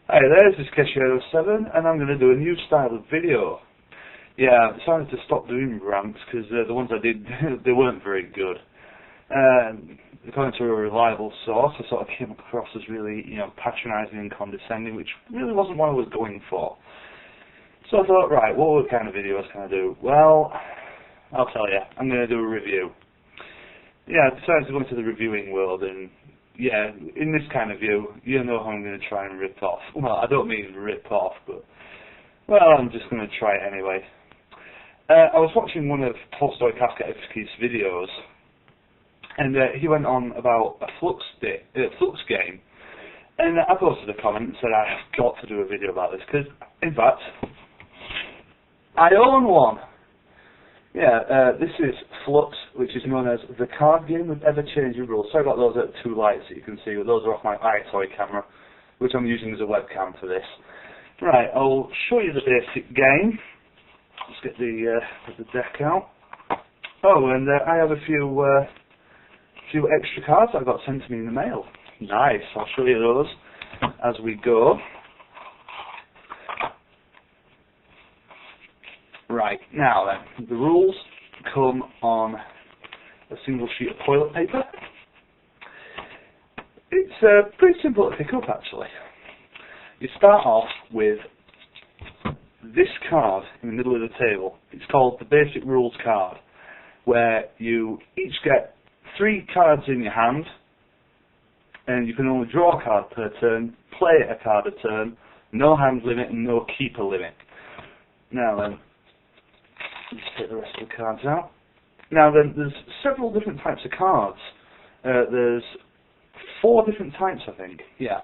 Hi there, this is TolstoyKafkaEvsky, and I'm going to do a new style of video. Yeah, I decided to stop doing rants because the ones I did, they weren't very good. According to a reliable source, I sort of came across as really, patronising and condescending, which really wasn't what I was going for. So I thought, right, what kind of videos can I do? Well, I'll tell you, I'm going to do a review. Yeah, I decided to go into the reviewing world, and yeah, in this kind of view, you know who I'm going to try and rip off. Well, I don't mean rip off, but, well, I'm just going to try it anyway. I was watching one of TolstoyKafkaEvsky's videos, and he went on about a Fluxx game, and I posted a comment and said I have got to do a video about this, because, in fact, I own one. Yeah, this is Fluxx, which is known as the card game with ever-changing rules. Sorry about those two lights that you can see, but those are off my iToy camera, which I'm using as a webcam for this. Right, I'll show you the basic game. Let's get the deck out. Oh, and I have a few extra cards I got sent to me in the mail. Nice, I'll show you those as we go. Right, now then, the rules come on a single sheet of toilet paper. It's pretty simple to pick up, actually. You start off with this card in the middle of the table. It's called the Basic Rules card, where you each get 3 cards in your hand, and you can only draw a card per turn, play a card a turn, no hand limit and no keeper limit. Now then, let's take the rest of the cards out. Now then, there's several different types of cards. There's 4 different types, I think. Yeah.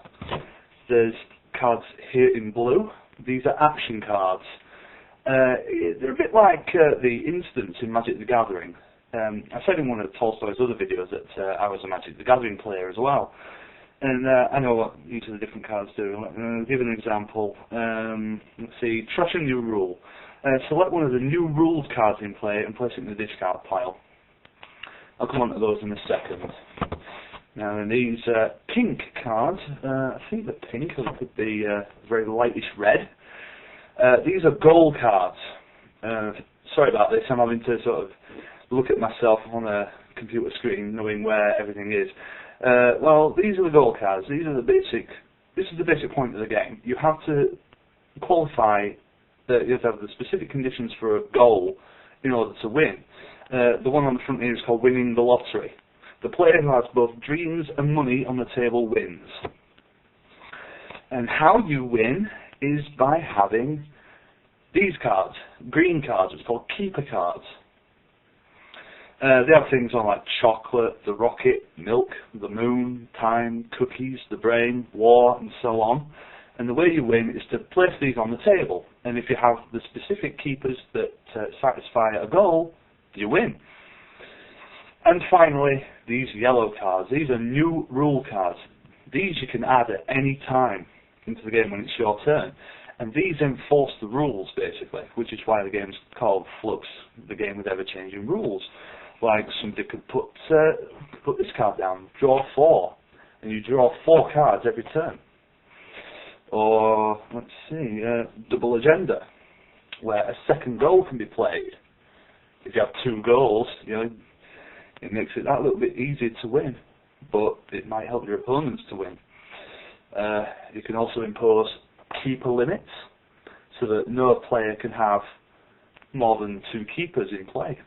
There's cards here in blue. These are action cards. They're a bit like the instants in Magic the Gathering. I said in one of Tolstoy's other videos that I was a Magic the Gathering player as well. And I know what each of the different cards do. I'll give an example. Let's see, Trash a New Rule. Select one of the new rules cards in play and place it in the discard pile. I'll come on to those in a second. Now then, these pink cards, I think they're pink, or it could be very lightish red. These are goal cards. Sorry about this, I'm having to sort of look at myself on a computer screen knowing where everything is. Well, these are the goal cards. This is the basic point of the game. You have to qualify. You have to have the specific conditions for a goal in order to win. The one on the front here is called winning the lottery. The player who has both dreams and money on the table wins. And how you win is by having these cards, green cards. It's called keeper cards. They have things on like chocolate, the rocket, milk, the moon, time, cookies, the brain, war, and so on. And the way you win is to place these on the table. And if you have the specific keepers that satisfy a goal, you win. And finally, these yellow cards. These are new rule cards. These you can add at any time into the game when it's your turn. And these enforce the rules, basically, which is why the game's called Fluxx, the game with ever-changing rules. Like somebody could put this card down, draw 4, and you draw 4 cards every turn. Or, let's see, double agenda, where a second goal can be played. If you have 2 goals, it makes it that little bit easier to win, but it might help your opponents to win. You can also impose keeper limits, so that no player can have more than 2 keepers in play.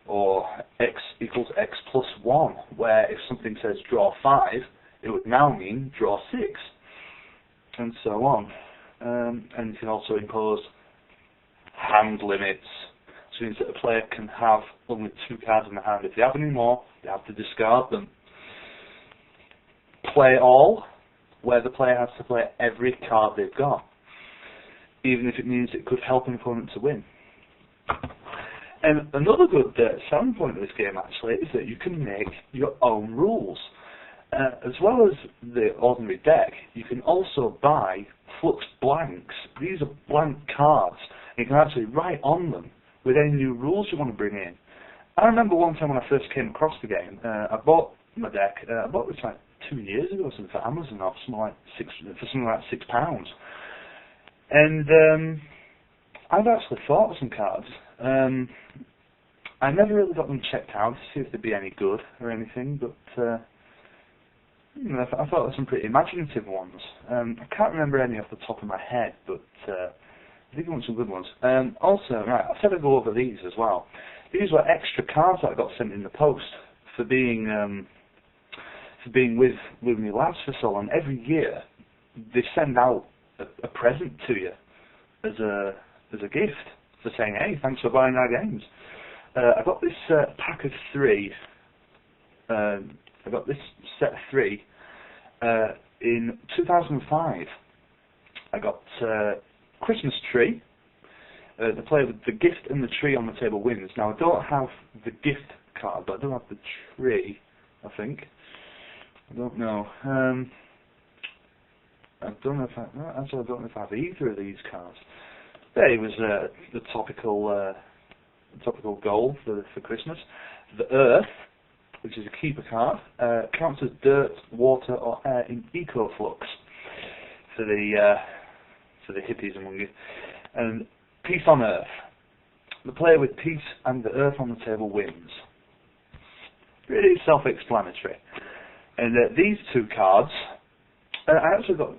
Or x equals x plus 1, where if something says draw 5, it would now mean draw 6. And so on. And you can also impose hand limits, which means that a player can have only 2 cards in the hand. If they have any more, they have to discard them. Play all, where the player has to play every card they've got, even if it means it could help an opponent to win. And another good selling point of this game, actually, is that you can make your own rules. As well as the ordinary deck, you can also buy Fluxx blanks. These are blank cards. You can actually write on them with any new rules you want to bring in. I remember one time when I first came across the game, I bought my deck, I bought it for like 2 years ago or something for Amazon or something like £6. And I've actually thought of some cards. I never really got them checked out to see if they'd be any good or anything, but you know, I thought there were some pretty imaginative ones. I can't remember any off the top of my head, but I think I want some good ones. Also, right, I said I'd go over these as well. These were extra cards that I got sent in the post for being with me lads for so long. Every year they send out a present to you as a gift for saying, hey, thanks for buying our games. I got this pack of 3. I got this set of 3 in 2005. I got Christmas tree. The player with the gift and the tree on the table wins. Now I don't have the gift card, but I do have the tree, I think. I don't know. I don't know if actually I don't know if I have either of these cards. There it was the topical goal for Christmas. The Earth, which is a keeper card, counts as dirt, water, or air in eco-flux for the hippies among you. And peace on Earth. The player with peace and the Earth on the table wins. Really self-explanatory. And these 2 cards, I actually got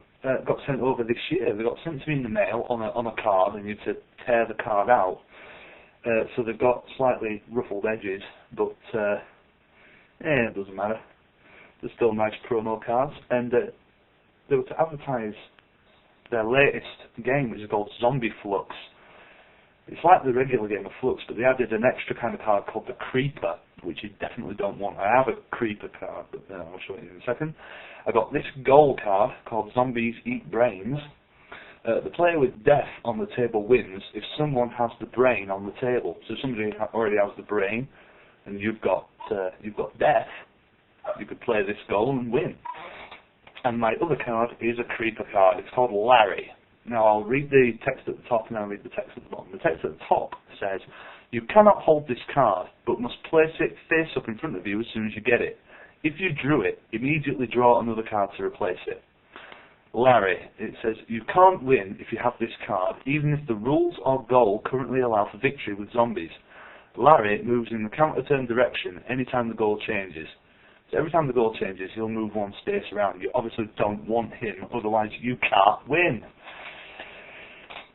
sent over this year. They got sent to me in the mail on a card, and you had to tear the card out. So they've got slightly ruffled edges, but it doesn't matter. They're still nice promo cards, and they were to advertise their latest game, which is called Zombie Fluxx. It's like the regular game of Fluxx, but they added an extra kind of card called the Creeper, which you definitely don't want. I have a Creeper card, but I'll show you in a second. I got this goal card called Zombies Eat Brains. The player with death on the table wins if someone has the brain on the table. So if somebody already has the brain, and you've got death, you could play this goal and win. And my other card is a Creeper card. It's called Larry. Now I'll read the text at the top and I'll read the text at the bottom. The text at the top says, you cannot hold this card, but must place it face up in front of you as soon as you get it. If you drew it, immediately draw another card to replace it. Larry, it says, you can't win if you have this card, even if the rules or goal currently allow for victory with zombies. Larry moves in the counter-turn direction anytime the goal changes. So every time the goal changes, he'll move 1 space around. You obviously don't want him, otherwise you can't win.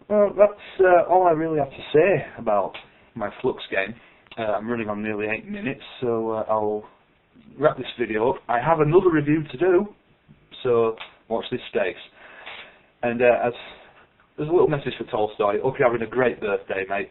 Well, that's all I really have to say about my Fluxx game. I'm running on nearly 8 minutes, so I'll wrap this video up. I have another review to do, so watch this space. And as there's a little message for Tolstoy. Hope you're having a great birthday, mate.